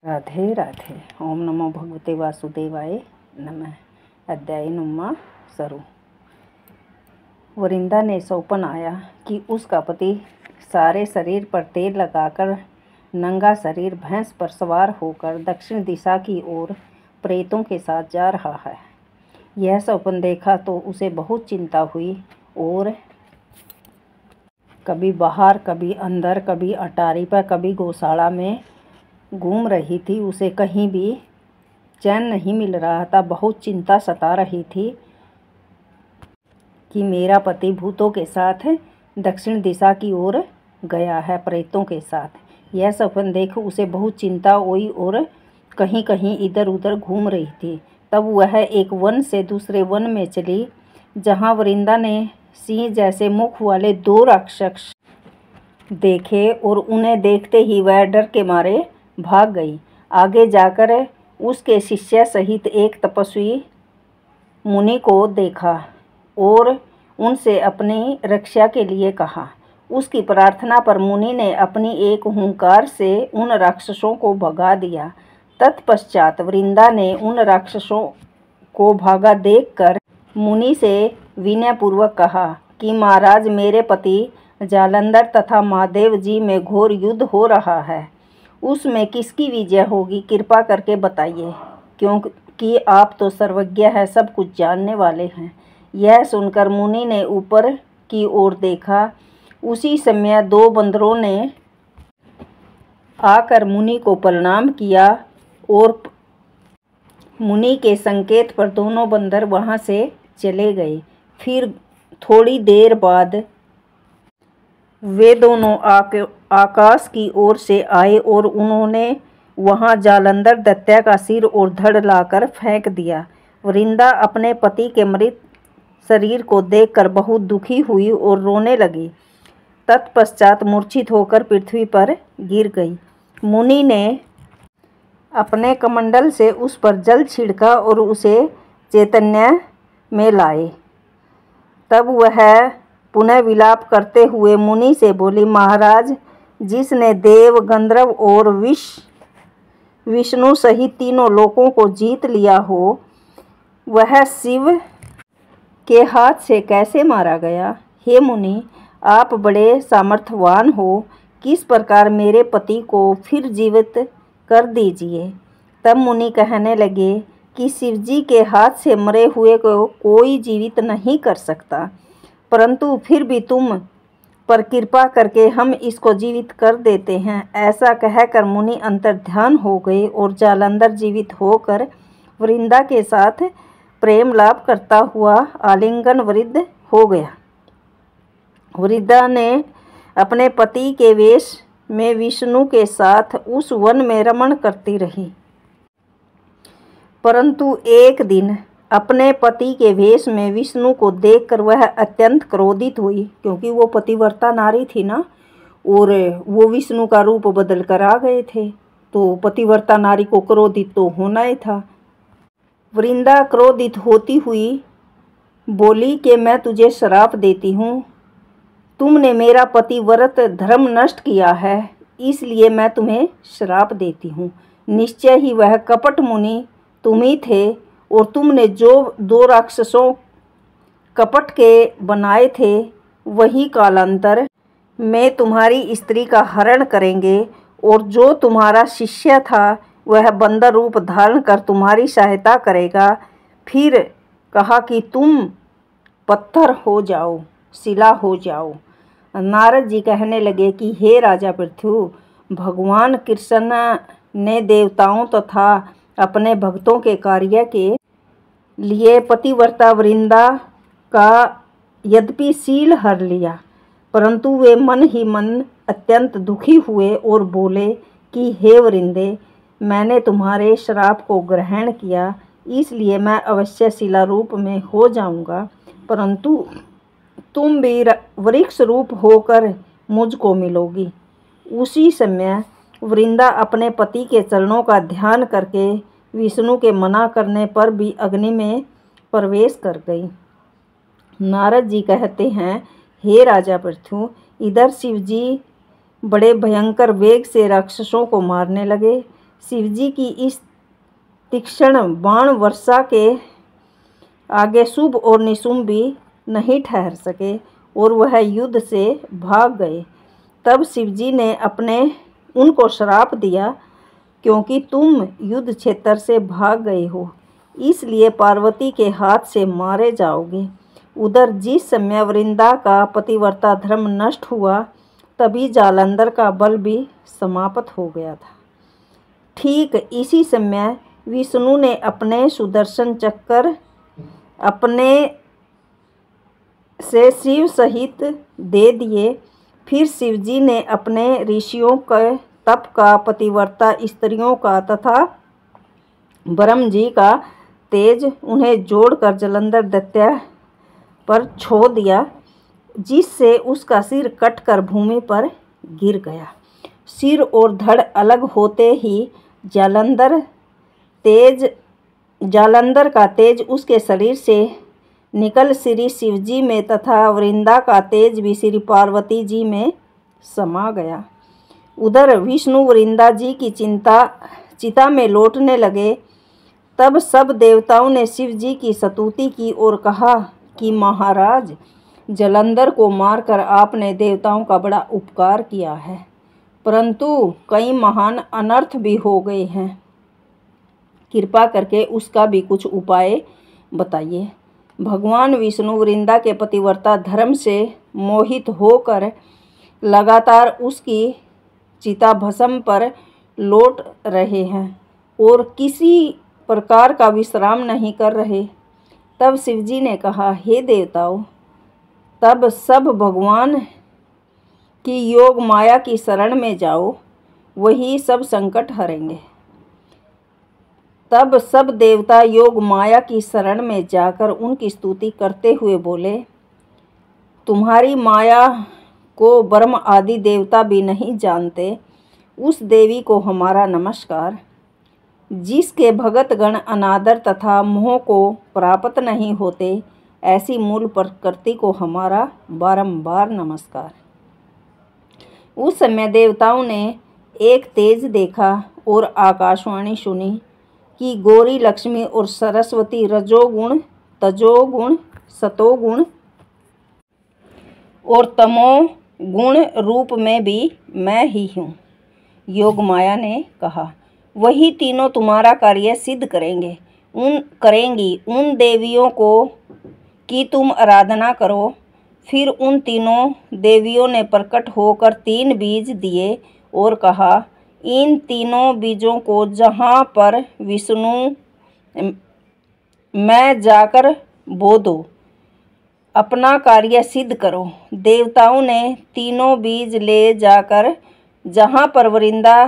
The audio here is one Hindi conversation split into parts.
राधे राधे। ओम नमो भगवते वासुदेवाय नमः। अध्याय नुम्मा सरू। वरिंदा ने सौंपन आया कि उसका पति सारे शरीर पर तेल लगाकर नंगा शरीर भैंस पर सवार होकर दक्षिण दिशा की ओर प्रेतों के साथ जा रहा है। यह सौंपन देखा तो उसे बहुत चिंता हुई और कभी बाहर, कभी अंदर, कभी अटारी पर, कभी गौशाला में घूम रही थी। उसे कहीं भी चैन नहीं मिल रहा था। बहुत चिंता सता रही थी कि मेरा पति भूतों के साथ दक्षिण दिशा की ओर गया है, प्रेतों के साथ। यह सपन देख उसे बहुत चिंता हुई और कहीं कहीं इधर उधर घूम रही थी। तब वह एक वन से दूसरे वन में चली, जहाँ वरिंदा ने सिंह जैसे मुख वाले दो राक्षस देखे और उन्हें देखते ही वह डर के मारे भाग गई। आगे जाकर उसके शिष्य सहित एक तपस्वी मुनि को देखा और उनसे अपनी रक्षा के लिए कहा। उसकी प्रार्थना पर मुनि ने अपनी एक हुंकार से उन राक्षसों को भगा दिया। तत्पश्चात वृंदा ने उन राक्षसों को भागा देखकर मुनि से विनयपूर्वक कहा कि महाराज, मेरे पति जालंधर तथा महादेव जी में घोर युद्ध हो रहा है। उसमें किसकी विजय होगी, कृपा करके बताइए, क्योंकि आप तो सर्वज्ञ है, सब कुछ जानने वाले हैं। यह सुनकर मुनि ने ऊपर की ओर देखा। उसी समय दो बंदरों ने आकर मुनि को प्रणाम किया और मुनि के संकेत पर दोनों बंदर वहां से चले गए। फिर थोड़ी देर बाद वे दोनों आकाश की ओर से आए और उन्होंने वहां जालंधर दैत्य का सिर और धड़ लाकर फेंक दिया। वृंदा अपने पति के मृत शरीर को देखकर बहुत दुखी हुई और रोने लगी। तत्पश्चात मूर्छित होकर पृथ्वी पर गिर गई। मुनि ने अपने कमंडल से उस पर जल छिड़का और उसे चैतन्य में लाए। तब वह पुनः विलाप करते हुए मुनि से बोली, महाराज, जिसने देव, गंधर्व और विष्णु सहित तीनों लोकों को जीत लिया हो, वह शिव के हाथ से कैसे मारा गया? हे मुनि, आप बड़े सामर्थ्यवान हो, किस प्रकार मेरे पति को फिर जीवित कर दीजिए। तब मुनि कहने लगे कि शिवजी के हाथ से मरे हुए को कोई जीवित नहीं कर सकता, परंतु फिर भी तुम पर कृपा करके हम इसको जीवित कर देते हैं। ऐसा कहकर मुनि अंतर्ध्यान हो गए और जालंधर जीवित होकर वृंदा के साथ प्रेम लाभ करता हुआ आलिंगन वृद्ध हो गया। वृंदा ने अपने पति के वेश में विष्णु के साथ उस वन में रमण करती रही, परंतु एक दिन अपने पति के वेश में विष्णु को देखकर वह अत्यंत क्रोधित हुई, क्योंकि वो पतिव्रता नारी थी ना, और वो विष्णु का रूप बदल कर आ गए थे, तो पतिव्रता नारी को क्रोधित तो होना ही था। वृंदा क्रोधित होती हुई बोली कि मैं तुझे श्राप देती हूँ, तुमने मेरा पतिव्रत धर्म नष्ट किया है, इसलिए मैं तुम्हें श्राप देती हूँ। निश्चय ही वह कपट मुनि तुम ही थे, और तुमने जो दो राक्षसों कपट के बनाए थे, वही कालांतर में तुम्हारी स्त्री का हरण करेंगे, और जो तुम्हारा शिष्य था वह बंदर रूप धारण कर तुम्हारी सहायता करेगा। फिर कहा कि तुम पत्थर हो जाओ, शिला हो जाओ। नारद जी कहने लगे कि हे राजा पृथु, भगवान कृष्ण ने देवताओं तथा अपने भक्तों के कार्य के लिए पतिव्रता वृंदा का यद्यपि शील हर लिया, परंतु वे मन ही मन अत्यंत दुखी हुए और बोले कि हे वृंदे, मैंने तुम्हारे श्राप को ग्रहण किया, इसलिए मैं अवश्य शिला रूप में हो जाऊंगा, परंतु तुम भी वृक्ष रूप होकर मुझको मिलोगी। उसी समय वृंदा अपने पति के चरणों का ध्यान करके विष्णु के मना करने पर भी अग्नि में प्रवेश कर गई। नारद जी कहते हैं, हे राजा पृथु, इधर शिवजी बड़े भयंकर वेग से राक्षसों को मारने लगे। शिवजी की इस तीक्ष्ण बाण वर्षा के आगे शुभ और निशुंभ भी नहीं ठहर सके और वह युद्ध से भाग गए। तब शिवजी ने उनको श्राप दिया, क्योंकि तुम युद्ध क्षेत्र से भाग गए हो, इसलिए पार्वती के हाथ से मारे जाओगे। उधर जिस समय वृंदा का पतिव्रता धर्म नष्ट हुआ, तभी जालंधर का बल भी समाप्त हो गया था। ठीक इसी समय विष्णु ने अपने सुदर्शन चक्र अपने से शिव सहित दे दिए। फिर शिवजी ने अपने ऋषियों के तप का, पतिव्रता स्त्रियों का तथा ब्रह्म जी का तेज उन्हें जोड़कर जालंधर दैत्य पर छोड़ दिया, जिससे उसका सिर कटकर भूमि पर गिर गया। सिर और धड़ अलग होते ही जालंधर का तेज उसके शरीर से निकल श्री शिवजी में तथा वृंदा का तेज भी श्री पार्वती जी में समा गया। उधर विष्णु वृंदा जी की चिता में लौटने लगे। तब सब देवताओं ने शिव जी की स्तुति की और कहा कि महाराज, जालंधर को मारकर आपने देवताओं का बड़ा उपकार किया है, परंतु कई महान अनर्थ भी हो गए हैं। कृपा करके उसका भी कुछ उपाय बताइए। भगवान विष्णु वृंदा के पतिव्रता धर्म से मोहित होकर लगातार उसकी चिता भस्म पर लौट रहे हैं और किसी प्रकार का विश्राम नहीं कर रहे। तब शिवजी ने कहा, हे देवताओं, तब सब भगवान की योग माया की शरण में जाओ, वही सब संकट हरेंगे। तब सब देवता योग माया की शरण में जाकर उनकी स्तुति करते हुए बोले, तुम्हारी माया को ब्रह्म आदि देवता भी नहीं जानते, उस देवी को हमारा नमस्कार, जिसके भगत गण अनादर तथा मोह को प्राप्त नहीं होते, ऐसी मूल प्रकृति को हमारा बारंबार नमस्कार। उस समय देवताओं ने एक तेज देखा और आकाशवाणी सुनी कि गौरी, लक्ष्मी और सरस्वती रजोगुण, तजोगुण, सतोगुण और तमोगुण रूप में भी मैं ही हूँ। योग माया ने कहा, वही तीनों तुम्हारा कार्य सिद्ध करेंगी। उन देवियों की तुम आराधना करो। फिर उन तीनों देवियों ने प्रकट होकर 3 बीज दिए और कहा, इन तीनों बीजों को जहाँ पर विष्णु मैं जाकर बो दो, अपना कार्य सिद्ध करो। देवताओं ने तीनों बीज ले जाकर जहाँ पर वृंदा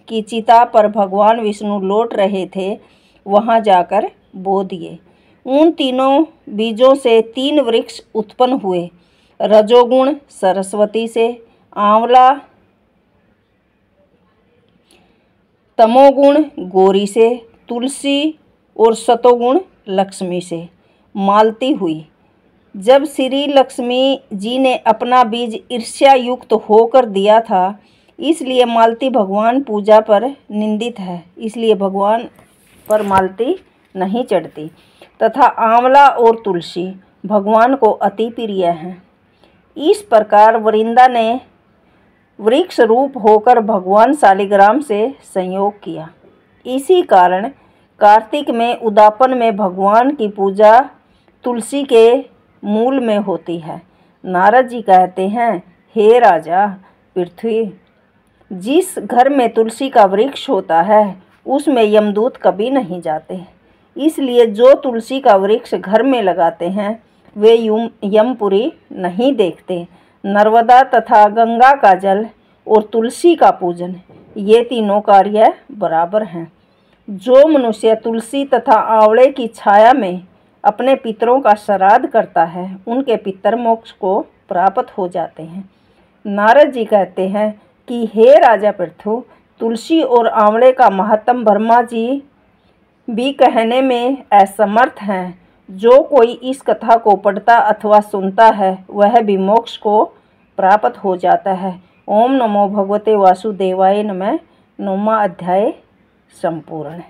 की चिता पर भगवान विष्णु लौट रहे थे, वहाँ जाकर बो दिए। उन तीनों बीजों से 3 वृक्ष उत्पन्न हुए। रजोगुण सरस्वती से, आंवला तमोगुण गौरी से, तुलसी और सतोगुण लक्ष्मी से मालती हुई। जब श्री लक्ष्मी जी ने अपना बीज ईर्ष्या युक्त होकर दिया था, इसलिए मालती भगवान पूजा पर निंदित है, इसलिए भगवान पर मालती नहीं चढ़ती, तथा आंवला और तुलसी भगवान को अति प्रिय हैं। इस प्रकार वृंदा ने वृक्ष रूप होकर भगवान शालिग्राम से संयोग किया। इसी कारण कार्तिक में उद्यापन में भगवान की पूजा तुलसी के मूल में होती है। नारद जी कहते हैं, हे राजा पृथ्वी, जिस घर में तुलसी का वृक्ष होता है उसमें यमदूत कभी नहीं जाते, इसलिए जो तुलसी का वृक्ष घर में लगाते हैं वे यमपुरी नहीं देखते। नर्मदा तथा गंगा का जल और तुलसी का पूजन, ये तीनों कार्य बराबर हैं। जो मनुष्य तुलसी तथा आंवले की छाया में अपने पितरों का श्राद्ध करता है, उनके पितर मोक्ष को प्राप्त हो जाते हैं। नारद जी कहते हैं कि हे राजा पृथु, तुलसी और आंवले का महत्व ब्रह्मा जी भी कहने में असमर्थ हैं। जो कोई इस कथा को पढ़ता अथवा सुनता है, वह भी मोक्ष को प्राप्त हो जाता है। ओम नमो भगवते वासुदेवाय नमः। 9वां अध्याय संपूर्ण।